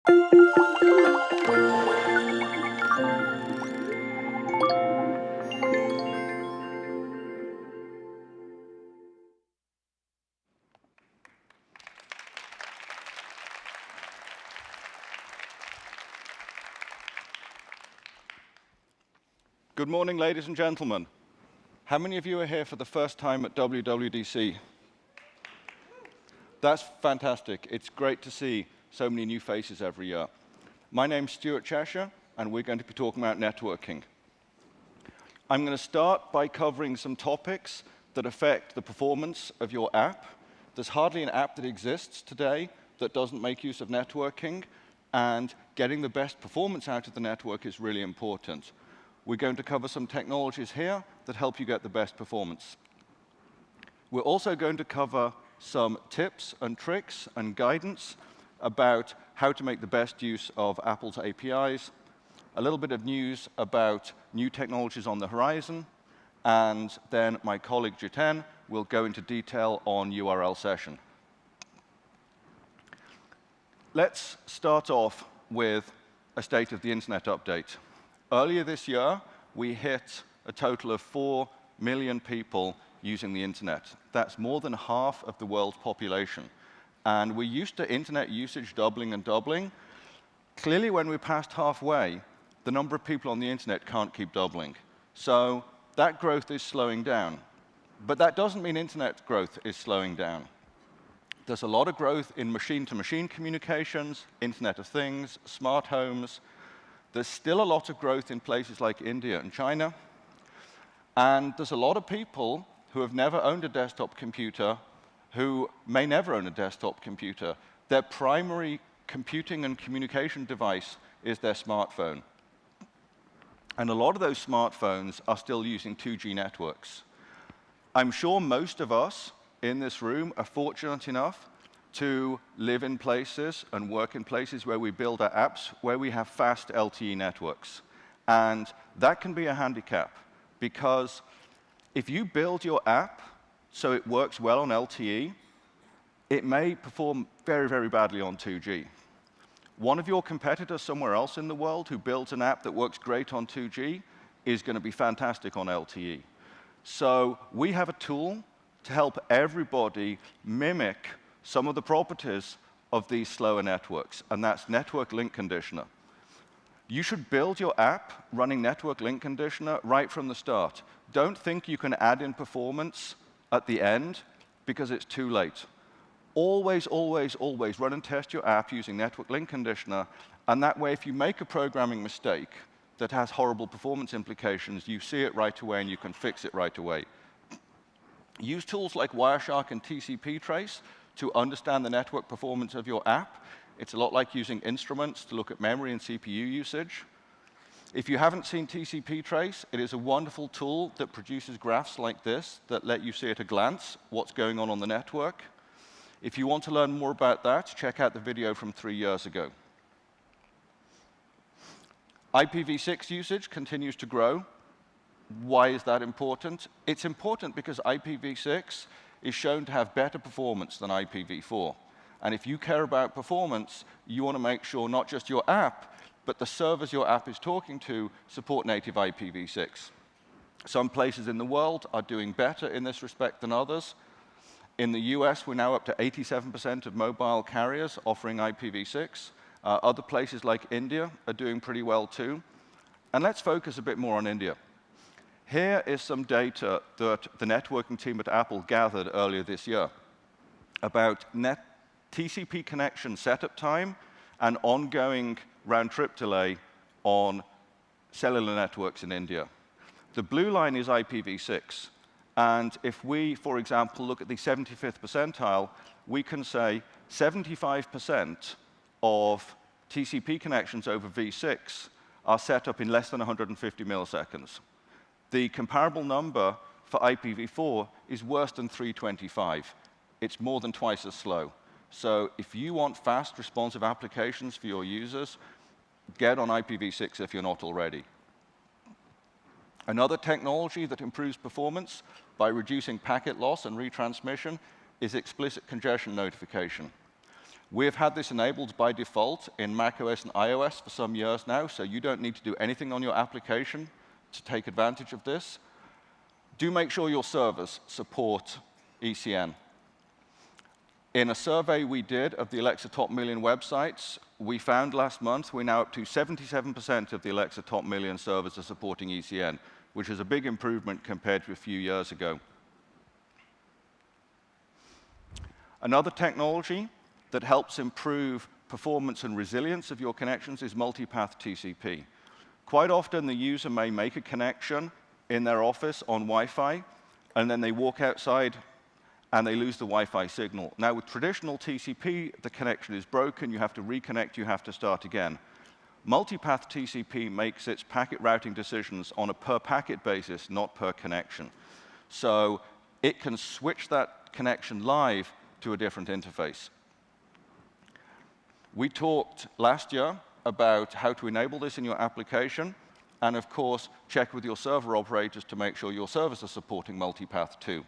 Good morning, ladies and gentlemen. How many of you are here for the first time at WWDC? That's fantastic. It's great to see so many new faces every year. My name's Stuart Cheshire, and we're going to be talking about networking. I'm going to start by covering some topics that affect the performance of your app. There's hardly an app that exists today that doesn't make use of networking, and getting the best performance out of the network is really important. We're going to cover some technologies here that help you get the best performance. We're also going to cover some tips and tricks and guidance about how to make the best use of Apple's APIs, a little bit of news about new technologies on the horizon, and then my colleague Jiten will go into detail on URL session. Let's start off with a State of the Internet update. Earlier this year, we hit a total of 4 million people using the internet. That's more than half of the world's population. And we're used to internet usage doubling and doubling. Clearly, when we're past halfway, the number of people on the internet can't keep doubling. So that growth is slowing down. But that doesn't mean internet growth is slowing down. There's a lot of growth in machine-to-machine communications, Internet of Things, smart homes. There's still a lot of growth in places like India and China. And there's a lot of people who have never owned a desktop computer who may never own a desktop computer. Their primary computing and communication device is their smartphone. And a lot of those smartphones are still using 2G networks. I'm sure most of us in this room are fortunate enough to live in places and work in places where we build our apps, where we have fast LTE networks. And that can be a handicap, because if you build your app so it works well on LTE, it may perform very, very badly on 2G. One of your competitors somewhere else in the world who builds an app that works great on 2G is going to be fantastic on LTE. So we have a tool to help everybody mimic some of the properties of these slower networks, and that's Network Link Conditioner. You should build your app running Network Link Conditioner right from the start. Don't think you can add in performance at the end, because it's too late. Always, always, always run and test your app using Network Link Conditioner, and that way, if you make a programming mistake that has horrible performance implications, you see it right away and you can fix it right away. Use tools like Wireshark and TCP Trace to understand the network performance of your app. It's a lot like using instruments to look at memory and CPU usage. If you haven't seen TCP Trace, it is a wonderful tool that produces graphs like this that let you see at a glance what's going on the network. If you want to learn more about that, check out the video from 3 years ago. IPv6 usage continues to grow. Why is that important? It's important because IPv6 is shown to have better performance than IPv4. And if you care about performance, you want to make sure not just your app, but the servers your app is talking to support native IPv6. Some places in the world are doing better in this respect than others. In the US, we're now up to 87% of mobile carriers offering IPv6. Other places like India are doing pretty well too. And let's focus a bit more on India. Here is some data that the networking team at Apple gathered earlier this year about TCP connection setup time and ongoing round-trip delay on cellular networks in India. The blue line is IPv6. And if we, for example, look at the 75th percentile, we can say 75% of TCP connections over v6 are set up in less than 150 milliseconds. The comparable number for IPv4 is worse than 325. It's more than twice as slow. So if you want fast, responsive applications for your users, get on IPv6 if you're not already. Another technology that improves performance by reducing packet loss and retransmission is explicit congestion notification. We have had this enabled by default in macOS and iOS for some years now, so you don't need to do anything on your application to take advantage of this. Do make sure your servers support ECN. In a survey we did of the Alexa Top Million websites, we found last month we're now up to 77% of the Alexa Top Million servers are supporting ECN, which is a big improvement compared to a few years ago. Another technology that helps improve performance and resilience of your connections is multipath TCP. Quite often, the user may make a connection in their office on Wi-Fi, and then they walk outside and they lose the Wi-Fi signal. Now, with traditional TCP, the connection is broken, you have to reconnect, you have to start again. Multipath TCP makes its packet routing decisions on a per-packet basis, not per connection. So it can switch that connection live to a different interface. We talked last year about how to enable this in your application, and of course, check with your server operators to make sure your servers are supporting multipath too.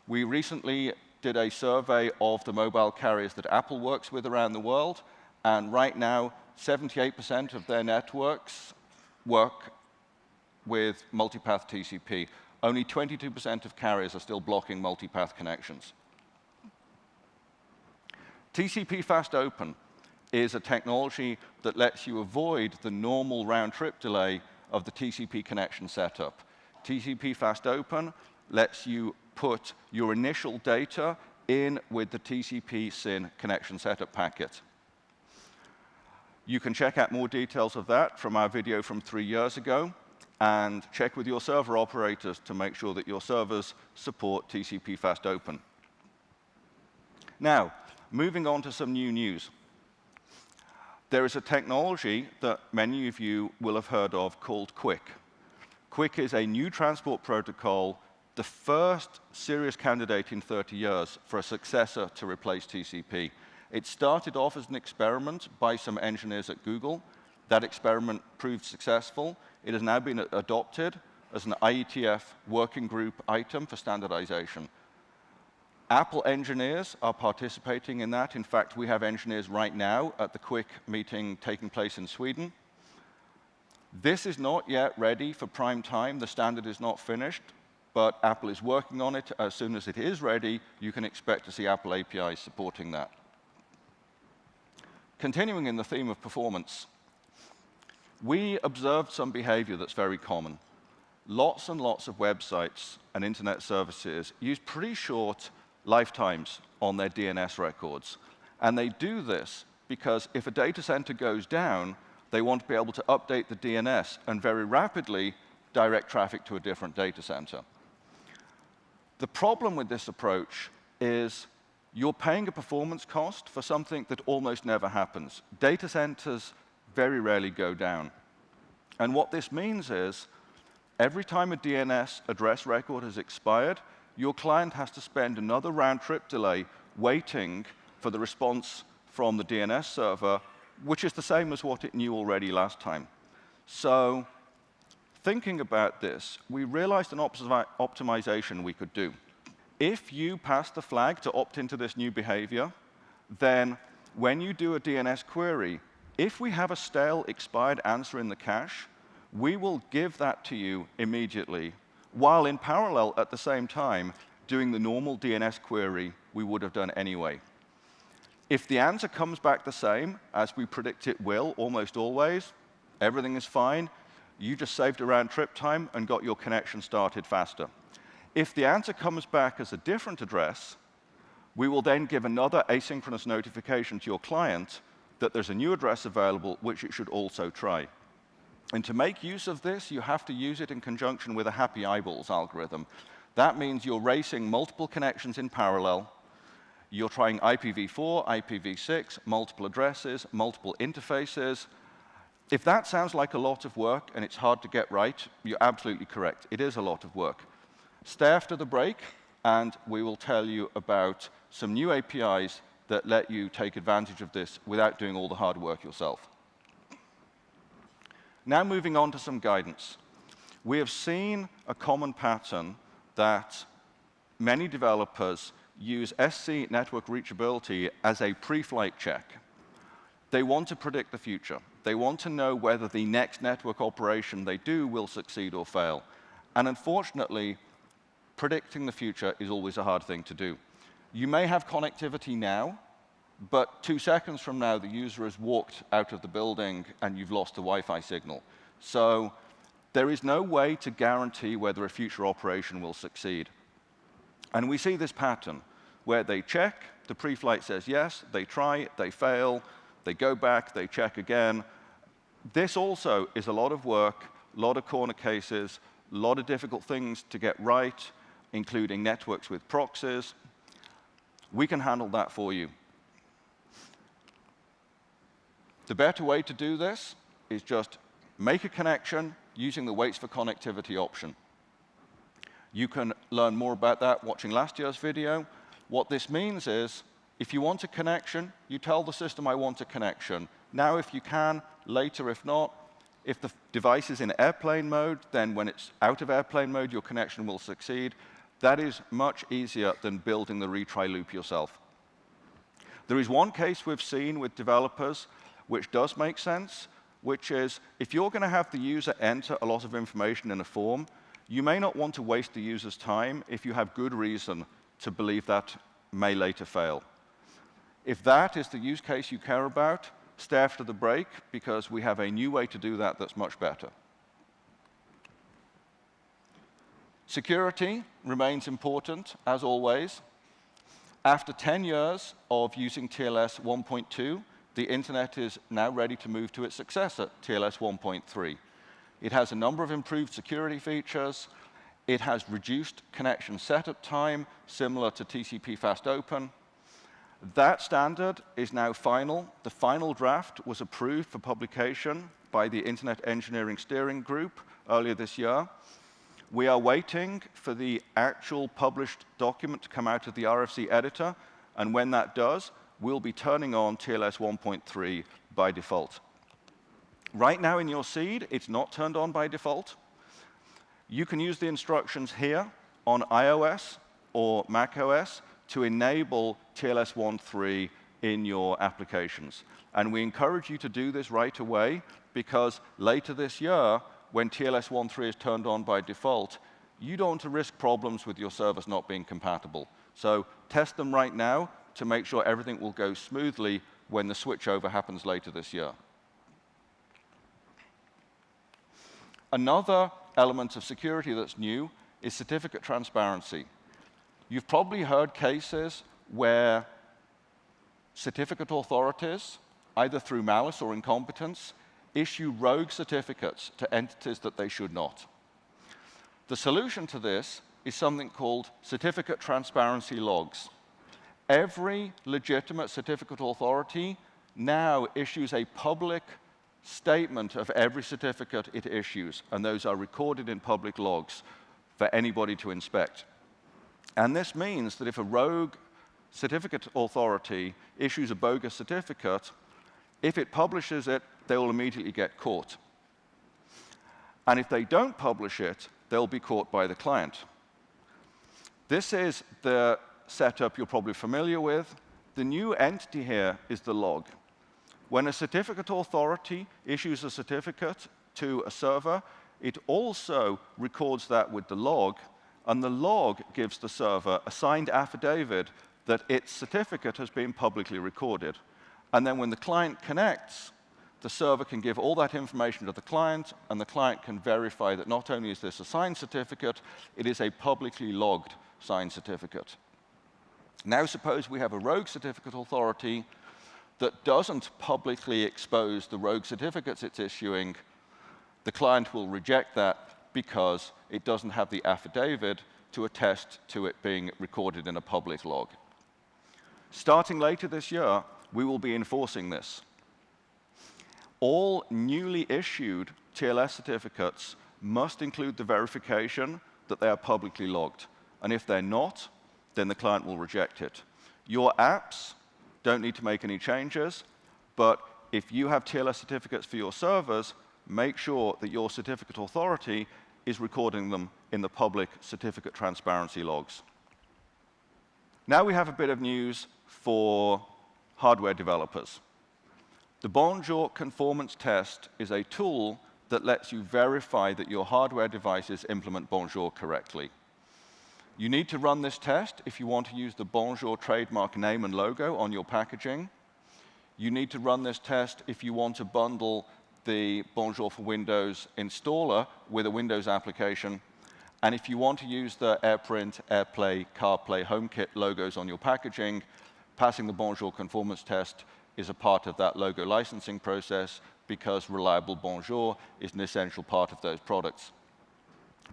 We recently did a survey of the mobile carriers that Apple works with around the world, and right now, 78% of their networks work with multipath TCP. Only 22% of carriers are still blocking multipath connections. TCP Fast Open is a technology that lets you avoid the normal round-trip delay of the TCP connection setup. TCP Fast Open lets you put your initial data in with the TCP SYN connection setup packet. You can check out more details of that from our video from 3 years ago, and check with your server operators to make sure that your servers support TCP Fast Open. Now, moving on to some new news. There is a technology that many of you will have heard of called QUIC. QUIC is a new transport protocol, the first serious candidate in 30 years for a successor to replace TCP. It started off as an experiment by some engineers at Google. That experiment proved successful. It has now been adopted as an IETF working group item for standardization. Apple engineers are participating in that. In fact, we have engineers right now at the QUIC meeting taking place in Sweden. This is not yet ready for prime time. The standard is not finished, but Apple is working on it. As soon as it is ready, you can expect to see Apple APIs supporting that. Continuing in the theme of performance, we observed some behavior that's very common. Lots and lots of websites and internet services use pretty short lifetimes on their DNS records. And they do this because if a data center goes down, they want to be able to update the DNS and very rapidly direct traffic to a different data center. The problem with this approach is you're paying a performance cost for something that almost never happens. Data centers very rarely go down. And what this means is every time a DNS address record has expired, your client has to spend another round-trip delay waiting for the response from the DNS server, which is the same as what it knew already last time. So thinking about this, we realized an optimization we could do. If you pass the flag to opt into this new behavior, then when you do a DNS query, if we have a stale expired answer in the cache, we will give that to you immediately, while in parallel at the same time doing the normal DNS query we would have done anyway. If the answer comes back the same, as we predict it will almost always, everything is fine, you just saved a round trip time and got your connection started faster. If the answer comes back as a different address, we will then give another asynchronous notification to your client that there's a new address available, which it should also try. And to make use of this, you have to use it in conjunction with a happy eyeballs algorithm. That means you're racing multiple connections in parallel. You're trying IPv4, IPv6, multiple addresses, multiple interfaces. If that sounds like a lot of work and it's hard to get right, you're absolutely correct. It is a lot of work. Stay after the break, and we will tell you about some new APIs that let you take advantage of this without doing all the hard work yourself. Now moving on to some guidance. We have seen a common pattern that many developers use SC network reachability as a pre-flight check. They want to predict the future. They want to know whether the next network operation they do will succeed or fail. And unfortunately, predicting the future is always a hard thing to do. You may have connectivity now, but 2 seconds from now, the user has walked out of the building and you've lost the Wi-Fi signal. So there is no way to guarantee whether a future operation will succeed. And we see this pattern where they check, the pre-flight says yes, they try, they fail, they go back, they check again. This also is a lot of work, a lot of corner cases, a lot of difficult things to get right, including networks with proxies. We can handle that for you. The better way to do this is just make a connection using the waits for connectivity option. You can learn more about that watching last year's video. What this means is, if you want a connection, you tell the system, I want a connection. Now if you can, later if not. If the device is in airplane mode, then when it's out of airplane mode, your connection will succeed. That is much easier than building the retry loop yourself. There is one case we've seen with developers which does make sense, which is if you're going to have the user enter a lot of information in a form, you may not want to waste the user's time if you have good reason to believe that may later fail. If that is the use case you care about, stay after the break, because we have a new way to do that that's much better. Security remains important, as always. After 10 years of using TLS 1.2, the internet is now ready to move to its successor, TLS 1.3. It has a number of improved security features. It has reduced connection setup time, similar to TCP Fast Open. That standard is now final. The final draft was approved for publication by the Internet Engineering Steering Group earlier this year. We are waiting for the actual published document to come out of the RFC editor, and when that does, we'll be turning on TLS 1.3 by default. Right now in your seed, it's not turned on by default. You can use the instructions here on iOS or macOS to enable TLS 1.3 in your applications. And we encourage you to do this right away, because later this year, when TLS 1.3 is turned on by default, you don't want to risk problems with your servers not being compatible. So test them right now to make sure everything will go smoothly when the switchover happens later this year. Another element of security that's new is certificate transparency. You've probably heard cases where certificate authorities, either through malice or incompetence, issue rogue certificates to entities that they should not. The solution to this is something called certificate transparency logs. Every legitimate certificate authority now issues a public statement of every certificate it issues, and those are recorded in public logs for anybody to inspect. And this means that if a rogue certificate authority issues a bogus certificate, if it publishes it, they will immediately get caught. And if they don't publish it, they'll be caught by the client. This is the setup you're probably familiar with. The new entity here is the log. When a certificate authority issues a certificate to a server, it also records that with the log, and the log gives the server a signed affidavit that its certificate has been publicly recorded. And then when the client connects, the server can give all that information to the client, and the client can verify that not only is this a signed certificate, it is a publicly logged signed certificate. Now suppose we have a rogue certificate authority that doesn't publicly expose the rogue certificates it's issuing. The client will reject that because it doesn't have the affidavit to attest to it being recorded in a public log. Starting later this year, we will be enforcing this. All newly issued TLS certificates must include the verification that they are publicly logged. And if they're not, then the client will reject it. Your apps don't need to make any changes, but if you have TLS certificates for your servers, make sure that your certificate authority is recording them in the public certificate transparency logs. Now we have a bit of news for hardware developers. The Bonjour conformance test is a tool that lets you verify that your hardware devices implement Bonjour correctly. You need to run this test if you want to use the Bonjour trademark name and logo on your packaging. You need to run this test if you want to bundle the Bonjour for Windows installer with a Windows application. And if you want to use the AirPrint, AirPlay, CarPlay, HomeKit logos on your packaging, passing the Bonjour conformance test is a part of that logo licensing process because reliable Bonjour is an essential part of those products.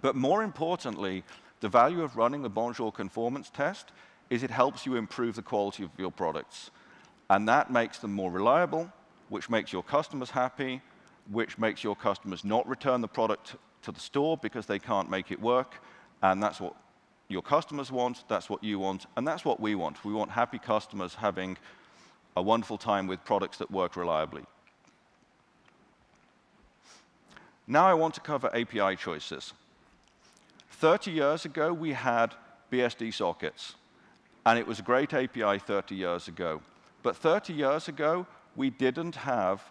But more importantly, the value of running the Bonjour conformance test is it helps you improve the quality of your products. And that makes them more reliable, which makes your customers happy, which makes your customers not return the product to the store because they can't make it work. And that's what your customers want, that's what you want, and that's what we want. We want happy customers having a wonderful time with products that work reliably. Now I want to cover API choices. 30 years ago, we had BSD sockets, and it was a great API 30 years ago. But 30 years ago, we didn't have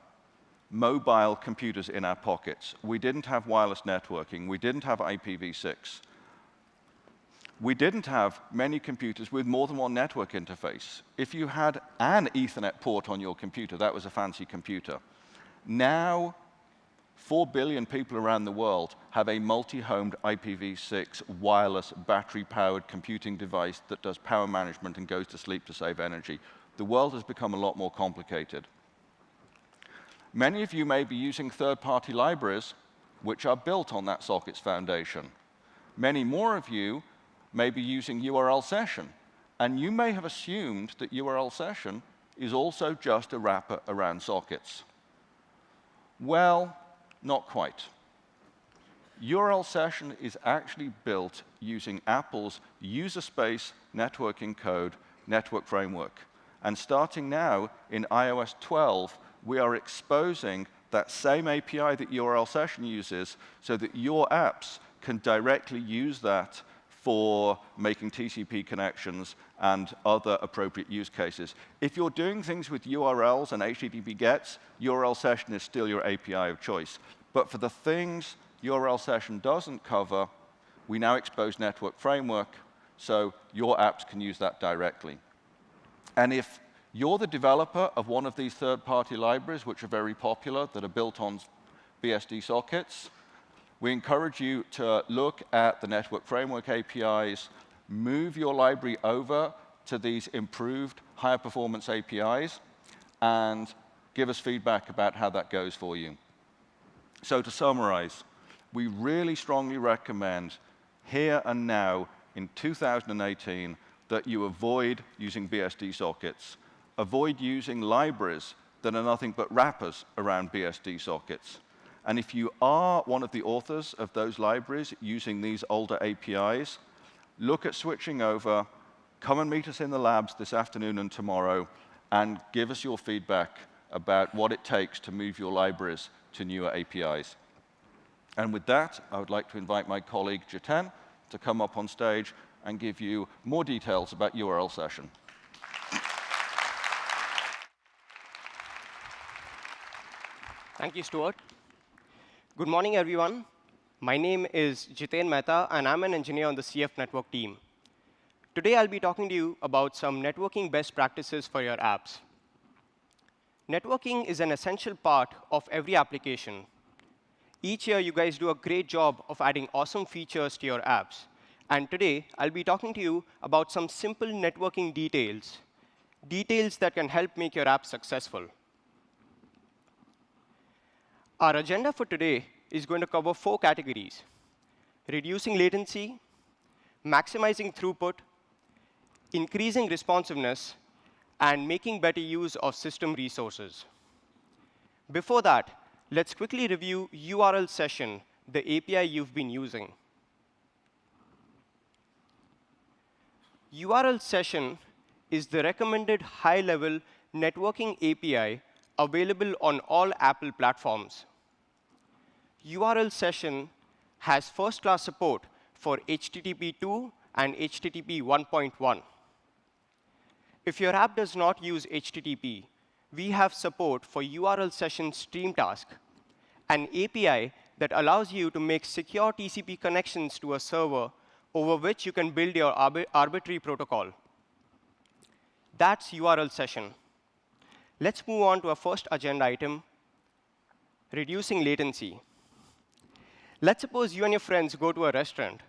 mobile computers in our pockets. We didn't have wireless networking. We didn't have IPv6. We didn't have many computers with more than one network interface. If you had an Ethernet port on your computer, that was a fancy computer. Now, 4 billion people around the world have a multi-homed IPv6 wireless battery-powered computing device that does power management and goes to sleep to save energy. The world has become a lot more complicated. Many of you may be using third-party libraries which are built on that sockets foundation. Many more of you may be using URL session, and you may have assumed that URL session is also just a wrapper around sockets. Well, not quite. URL session is actually built using Apple's user space networking code network framework. And starting now in iOS 12, we are exposing that same API that URL session uses so that your apps can directly use that for making TCP connections and other appropriate use cases. If you're doing things with URLs and HTTP GETs, URL session is still your API of choice. But for the things URL session doesn't cover, we now expose network framework, so your apps can use that directly. And if you're the developer of one of these third-party libraries, which are very popular, that are built on BSD sockets, we encourage you to look at the network framework APIs, move your library over to these improved higher performance APIs, and give us feedback about how that goes for you. So to summarize, we really strongly recommend here and now in 2018 that you avoid using BSD sockets, avoid using libraries that are nothing but wrappers around BSD sockets. And if you are one of the authors of those libraries using these older APIs, look at switching over, come and meet us in the labs this afternoon and tomorrow, and give us your feedback about what it takes to move your libraries to newer APIs. And with that, I would like to invite my colleague Jiten to come up on stage and give you more details about URL session. Thank you, Stuart. Good morning, everyone. My name is Jiten Mehta, and I'm an engineer on the CF Network team. Today, I'll be talking to you about some networking best practices for your apps. Networking is an essential part of every application. Each year, you guys do a great job of adding awesome features to your apps. And today, I'll be talking to you about some simple networking details, details that can help make your app successful. Our agenda for today is going to cover 4 categories: reducing latency, maximizing throughput, increasing responsiveness, and making better use of system resources. Before that, let's quickly review URL session, the API you've been using. URL session is the recommended high-level networking API available on all Apple platforms. URL session has first-class support for HTTP 2 and HTTP 1.1. If your app does not use HTTP, we have support for URL session stream task, an API that allows you to make secure TCP connections to a server over which you can build your arbitrary protocol. That's URL session. Let's move on to our first agenda item, reducing latency. Let's suppose you and your friends go to a restaurant.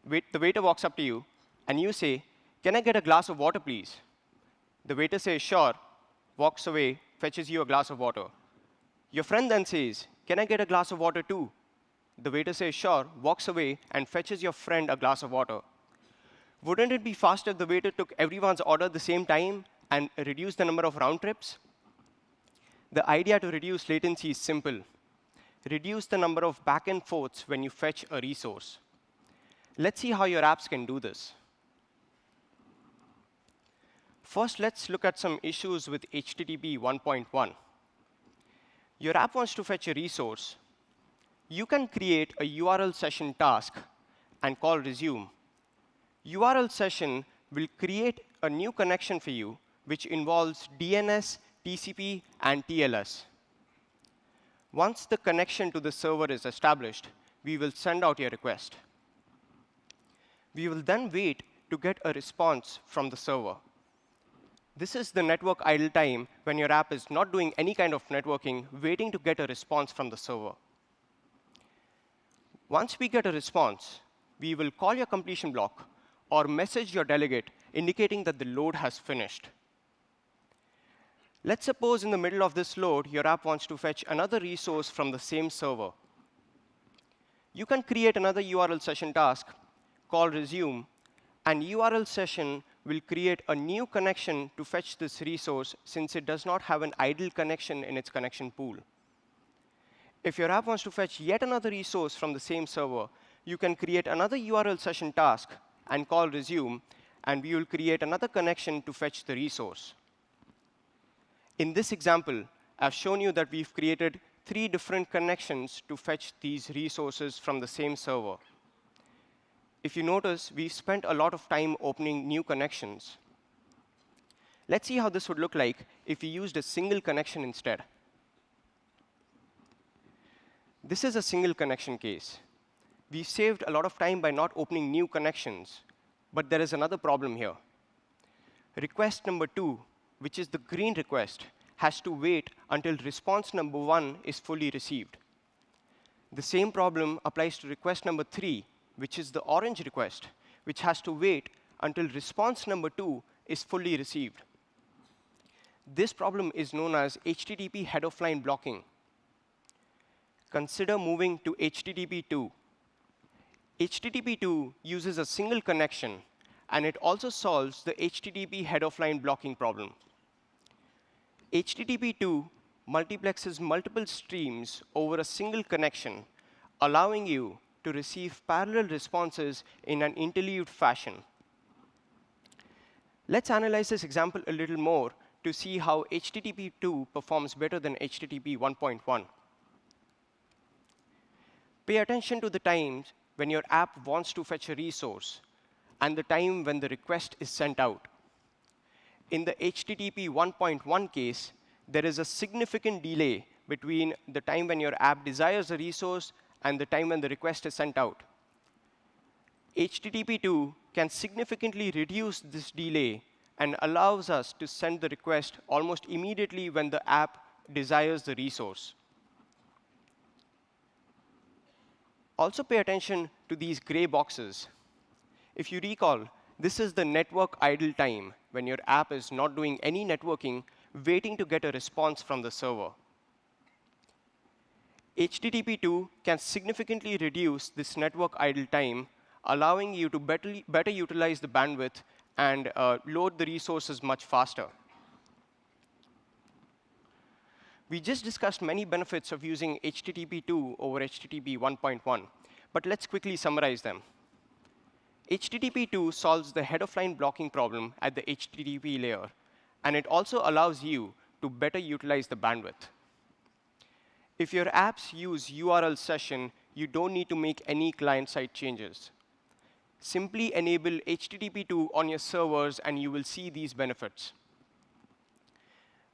The waiter walks up to you, and you say, "Can I get a glass of water, please?" The waiter says, "Sure," walks away, fetches you a glass of water. Your friend then says, "Can I get a glass of water too?" The waiter says, "Sure," walks away, and fetches your friend a glass of water. Wouldn't it be faster if the waiter took everyone's order at the same time and reduced the number of round trips? The idea to reduce latency is simple. Reduce the number of back and forths when you fetch a resource. Let's see how your apps can do this. First, let's look at some issues with HTTP 1.1. Your app wants to fetch a resource. You can create a URL session task and call resume. URL session will create a new connection for you, which involves DNS, TCP, and TLS. Once the connection to the server is established, we will send out your request. We will then wait to get a response from the server. This is the network idle time when your app is not doing any kind of networking, waiting to get a response from the server. Once we get a response, we will call your completion block or message your delegate indicating that the load has finished. Let's suppose in the middle of this load, your app wants to fetch another resource from the same server. You can create another URL session task, call resume, and URL session will create a new connection to fetch this resource since it does not have an idle connection in its connection pool. If your app wants to fetch yet another resource from the same server, you can create another URL session task and call resume, and we will create another connection to fetch the resource. In this example, I've shown you that we've created 3 different connections to fetch these resources from the same server. If you notice, we've spent a lot of time opening new connections. Let's see how this would look like if we used a single connection instead. This is a single connection case. We've saved a lot of time by not opening new connections, but there is another problem here. Request number 2, which is the green request, has to wait until response number 1 is fully received. The same problem applies to request number 3, which is the orange request, which has to wait until response number 2 is fully received. This problem is known as HTTP head-of-line blocking. Consider moving to HTTP 2. HTTP 2 uses a single connection, and it also solves the HTTP head-of-line blocking problem. HTTP 2 multiplexes multiple streams over a single connection, allowing you to receive parallel responses in an interleaved fashion. Let's analyze this example a little more to see how HTTP 2 performs better than HTTP 1.1. Pay attention to the times when your app wants to fetch a resource and the time when the request is sent out. In the HTTP 1.1 case, there is a significant delay between the time when your app desires a resource and the time when the request is sent out. HTTP 2 can significantly reduce this delay and allows us to send the request almost immediately when the app desires the resource. Also pay attention to these gray boxes. If you recall, this is the network idle time when your app is not doing any networking, waiting to get a response from the server. HTTP 2 can significantly reduce this network idle time, allowing you to better utilize the bandwidth and load the resources much faster. We just discussed many benefits of using HTTP 2 over HTTP 1.1, but let's quickly summarize them. HTTP 2 solves the head-of-line blocking problem at the HTTP layer, and it also allows you to better utilize the bandwidth. If your apps use URL session, you don't need to make any client-side changes. Simply enable HTTP2 on your servers, and you will see these benefits.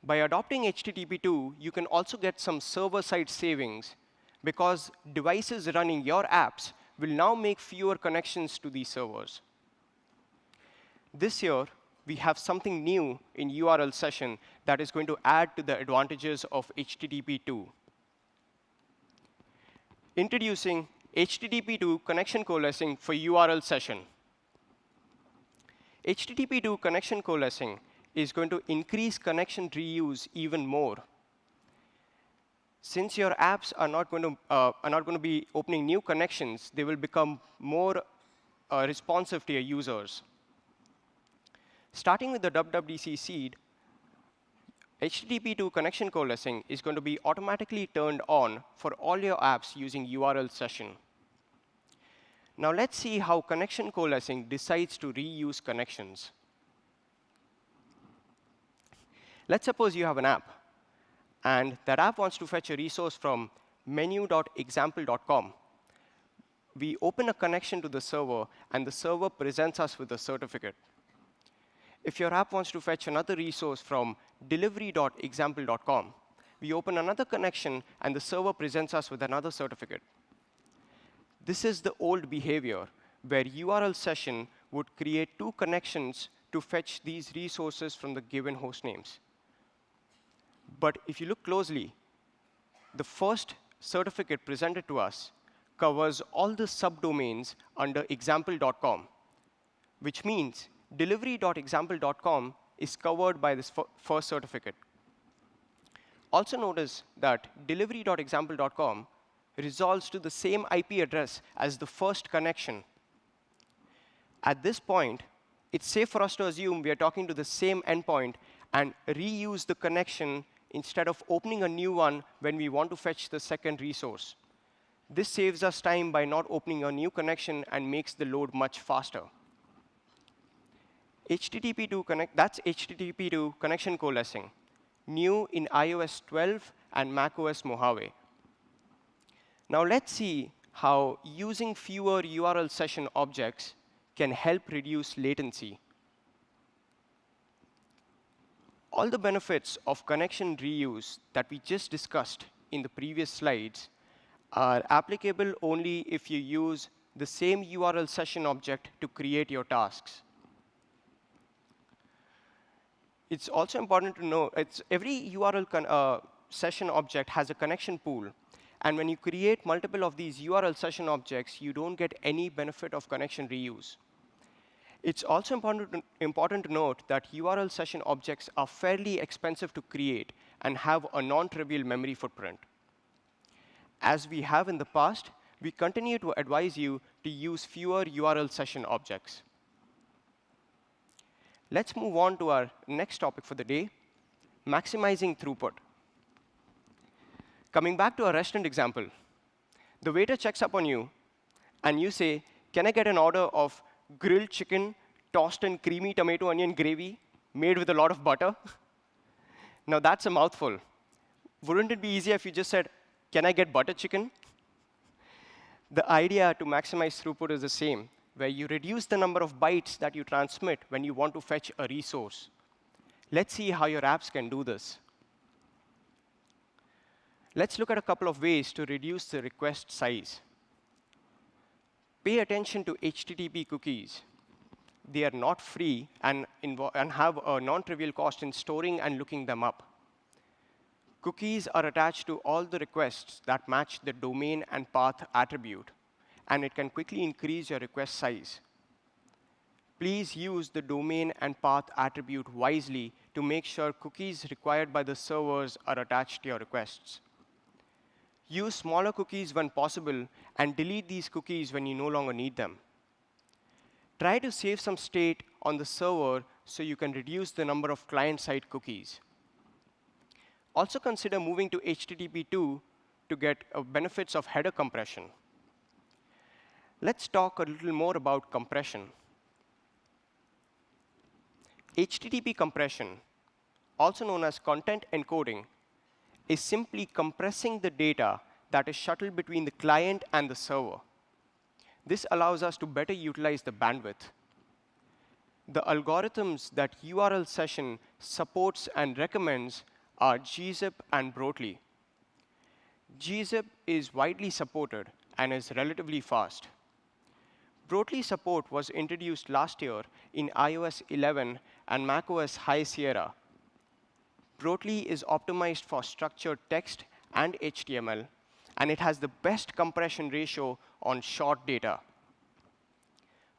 By adopting HTTP2, you can also get some server-side savings because devices running your apps will now make fewer connections to these servers. This year, we have something new in URL session that is going to add to the advantages of HTTP2. Introducing HTTP2 connection coalescing for URL session. HTTP2 connection coalescing is going to increase connection reuse even more. Since your apps are not going to be opening new connections, they will become more responsive to your users. Starting with the WWDC seed, HTTP2 connection coalescing is going to be automatically turned on for all your apps using URL session. Now let's see how connection coalescing decides to reuse connections. Let's suppose you have an app, and that app wants to fetch a resource from menu.example.com. We open a connection to the server, and the server presents us with a certificate. If your app wants to fetch another resource from delivery.example.com, we open another connection, and the server presents us with another certificate. This is the old behavior, where URL session would create two connections to fetch these resources from the given host names. But if you look closely, the first certificate presented to us covers all the subdomains under example.com, which means delivery.example.com is covered by this first certificate. Also notice that delivery.example.com resolves to the same IP address as the first connection. At this point, it's safe for us to assume we are talking to the same endpoint and reuse the connection instead of opening a new one when we want to fetch the second resource. This saves us time by not opening a new connection and makes the load much faster. That's HTTP2 connection coalescing, new in iOS 12 and macOS Mojave. Now let's see how using fewer URL session objects can help reduce latency. All the benefits of connection reuse that we just discussed in the previous slides are applicable only if you use the same URL session object to create your tasks. It's also important to know every URL session object has a connection pool. And when you create multiple of these URL session objects, you don't get any benefit of connection reuse. It's also important to note that URL session objects are fairly expensive to create and have a non-trivial memory footprint. As we have in the past, we continue to advise you to use fewer URL session objects. Let's move on to our next topic for the day, maximizing throughput. Coming back to our restaurant example, the waiter checks up on you, and you say, "Can I get an order of grilled chicken tossed in creamy tomato onion gravy made with a lot of butter?" Now, that's a mouthful. Wouldn't it be easier if you just said, "Can I get butter chicken?" The idea to maximize throughput is the same, where you reduce the number of bytes that you transmit when you want to fetch a resource. Let's see how your apps can do this. Let's look at a couple of ways to reduce the request size. Pay attention to HTTP cookies. They are not free and have a non-trivial cost in storing and looking them up. Cookies are attached to all the requests that match the domain and path attribute, and it can quickly increase your request size. Please use the domain and path attribute wisely to make sure cookies required by the servers are attached to your requests. Use smaller cookies when possible, and delete these cookies when you no longer need them. Try to save some state on the server so you can reduce the number of client-side cookies. Also consider moving to HTTP2 to get benefits of header compression. Let's talk a little more about compression. HTTP compression, also known as content encoding, is simply compressing the data that is shuttled between the client and the server. This allows us to better utilize the bandwidth. The algorithms that URL session supports and recommends are gzip and Brotli. Gzip is widely supported and is relatively fast. Brotli support was introduced last year in iOS 11 and macOS High Sierra. Brotli is optimized for structured text and HTML, and it has the best compression ratio on short data.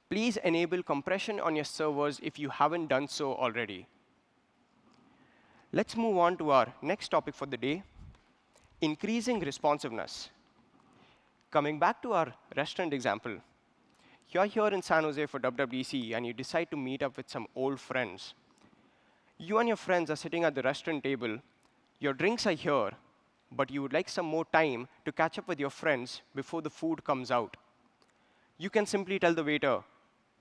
Please enable compression on your servers if you haven't done so already. Let's move on to our next topic for the day, increasing responsiveness. Coming back to our restaurant example, you're here in San Jose for WWDC, and you decide to meet up with some old friends. You and your friends are sitting at the restaurant table. Your drinks are here, but you would like some more time to catch up with your friends before the food comes out. You can simply tell the waiter,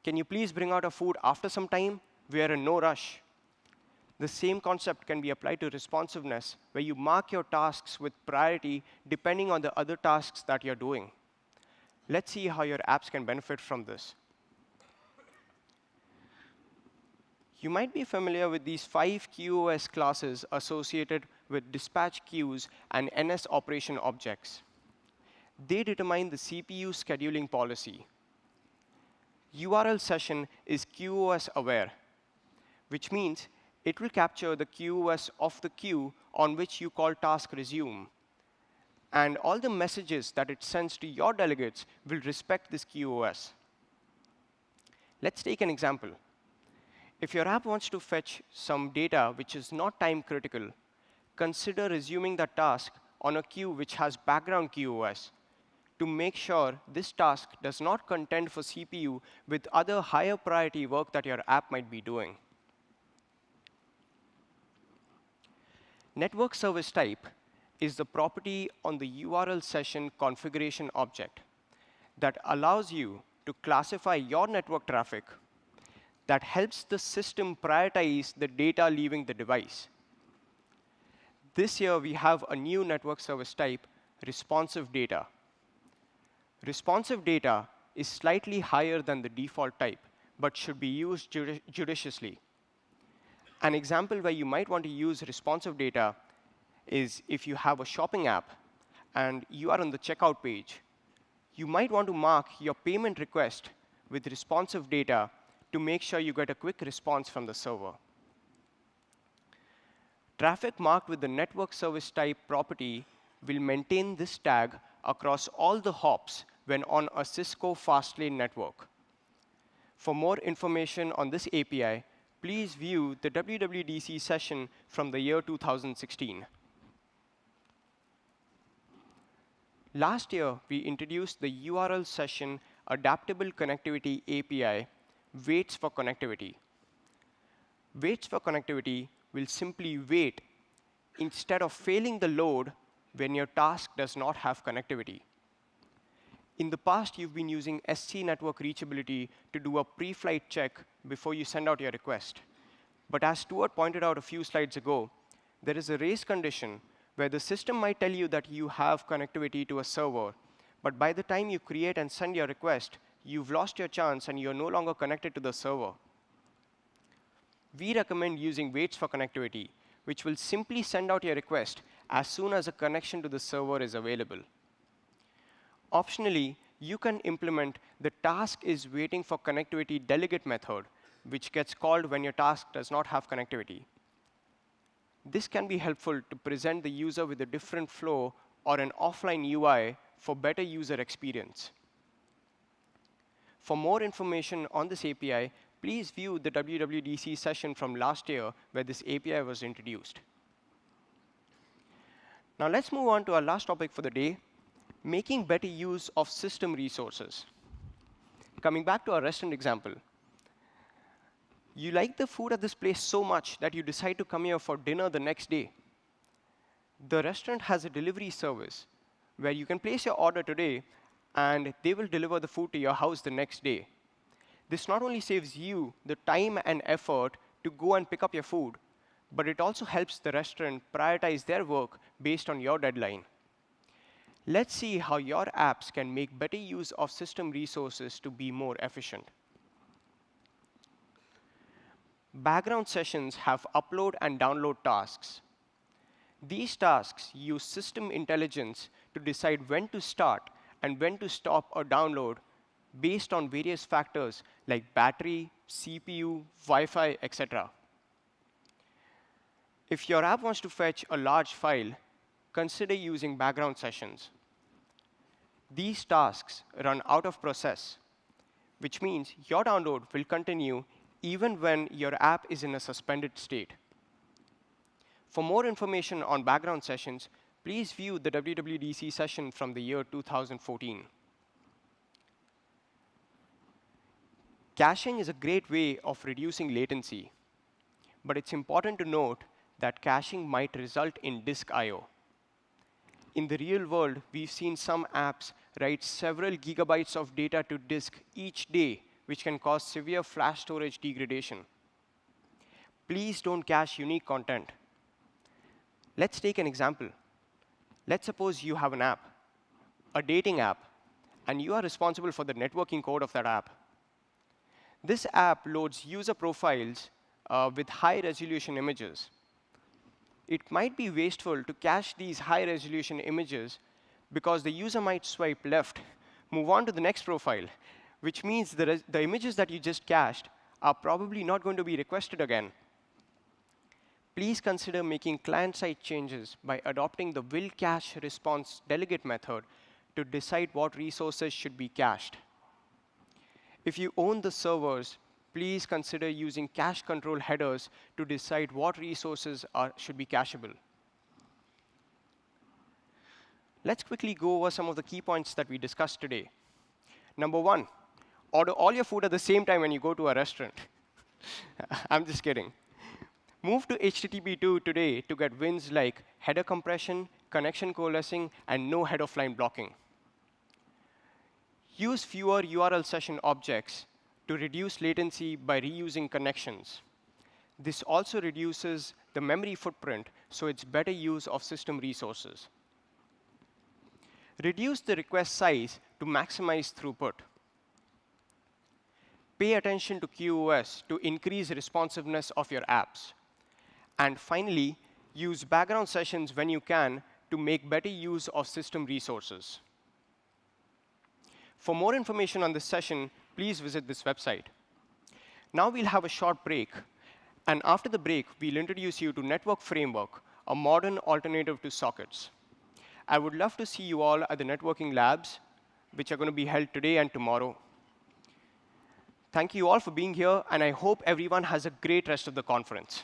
"Can you please bring out our food after some time? We are in no rush." The same concept can be applied to responsiveness, where you mark your tasks with priority depending on the other tasks that you're doing. Let's see how your apps can benefit from this. You might be familiar with these 5 QoS classes associated with dispatch queues and NS operation objects. They determine the CPU scheduling policy. URL session is QoS aware, which means it will capture the QoS of the queue on which you call task resume. And all the messages that it sends to your delegates will respect this QoS. Let's take an example. If your app wants to fetch some data which is not time critical, consider resuming that task on a queue which has background QoS to make sure this task does not contend for CPU with other higher priority work that your app might be doing. Network service type is the property on the URL session configuration object that allows you to classify your network traffic that helps the system prioritize the data leaving the device. This year, we have a new network service type, responsive data. Responsive data is slightly higher than the default type, but should be used judiciously. An example where you might want to use responsive data is if you have a shopping app and you are on the checkout page. You might want to mark your payment request with responsive data to make sure you get a quick response from the server. Traffic marked with the network service type property will maintain this tag across all the hops when on a Cisco Fastlane network. For more information on this API, please view the WWDC session from the year 2016. Last year, we introduced the URL session adaptable connectivity API, Waits for Connectivity. Waits for Connectivity will simply wait instead of failing the load when your task does not have connectivity. In the past, you've been using SC network reachability to do a pre-flight check before you send out your request. But as Stuart pointed out a few slides ago, there is a race condition where the system might tell you that you have connectivity to a server, but by the time you create and send your request, you've lost your chance and you're no longer connected to the server. We recommend using Waits for Connectivity, which will simply send out your request as soon as a connection to the server is available. Optionally, you can implement the task is waiting for connectivity delegate method, which gets called when your task does not have connectivity. This can be helpful to present the user with a different flow or an offline UI for better user experience. For more information on this API, please view the WWDC session from last year where this API was introduced. Now let's move on to our last topic for the day, making better use of system resources. Coming back to our restaurant example, you like the food at this place so much that you decide to come here for dinner the next day. The restaurant has a delivery service where you can place your order today, and they will deliver the food to your house the next day. This not only saves you the time and effort to go and pick up your food, but it also helps the restaurant prioritize their work based on your deadline. Let's see how your apps can make better use of system resources to be more efficient. Background sessions have upload and download tasks. These tasks use system intelligence to decide when to start and when to stop or download based on various factors like battery, CPU, Wi-Fi, etc. If your app wants to fetch a large file, consider using background sessions. These tasks run out of process, which means your download will continue even when your app is in a suspended state. For more information on background sessions, please view the WWDC session from the year 2014. Caching is a great way of reducing latency, but it's important to note that caching might result in disk I/O. In the real world, we've seen some apps write several gigabytes of data to disk each day, which can cause severe flash storage degradation. Please don't cache unique content. Let's take an example. Let's suppose you have an app, a dating app, and you are responsible for the networking code of that app. This app loads user profiles with high-resolution images. It might be wasteful to cache these high-resolution images because the user might swipe left, move on to the next profile, which means the images that you just cached are probably not going to be requested again. Please consider making client-side changes by adopting the will cache response delegate method to decide what resources should be cached. If you own the servers, please consider using cache control headers to decide what resources should be cacheable. Let's quickly go over some of the key points that we discussed today. Number one, order all your food at the same time when you go to a restaurant. I'm just kidding. Move to HTTP2 today to get wins like header compression, connection coalescing, and no head-of-line blocking. Use fewer URL session objects to reduce latency by reusing connections. This also reduces the memory footprint, so it's better use of system resources. Reduce the request size to maximize throughput. Pay attention to QoS to increase responsiveness of your apps. And finally, use background sessions when you can to make better use of system resources. For more information on this session, please visit this website. Now we'll have a short break. And after the break, we'll introduce you to Network Framework, a modern alternative to sockets. I would love to see you all at the networking labs, which are going to be held today and tomorrow. Thank you all for being here, and I hope everyone has a great rest of the conference.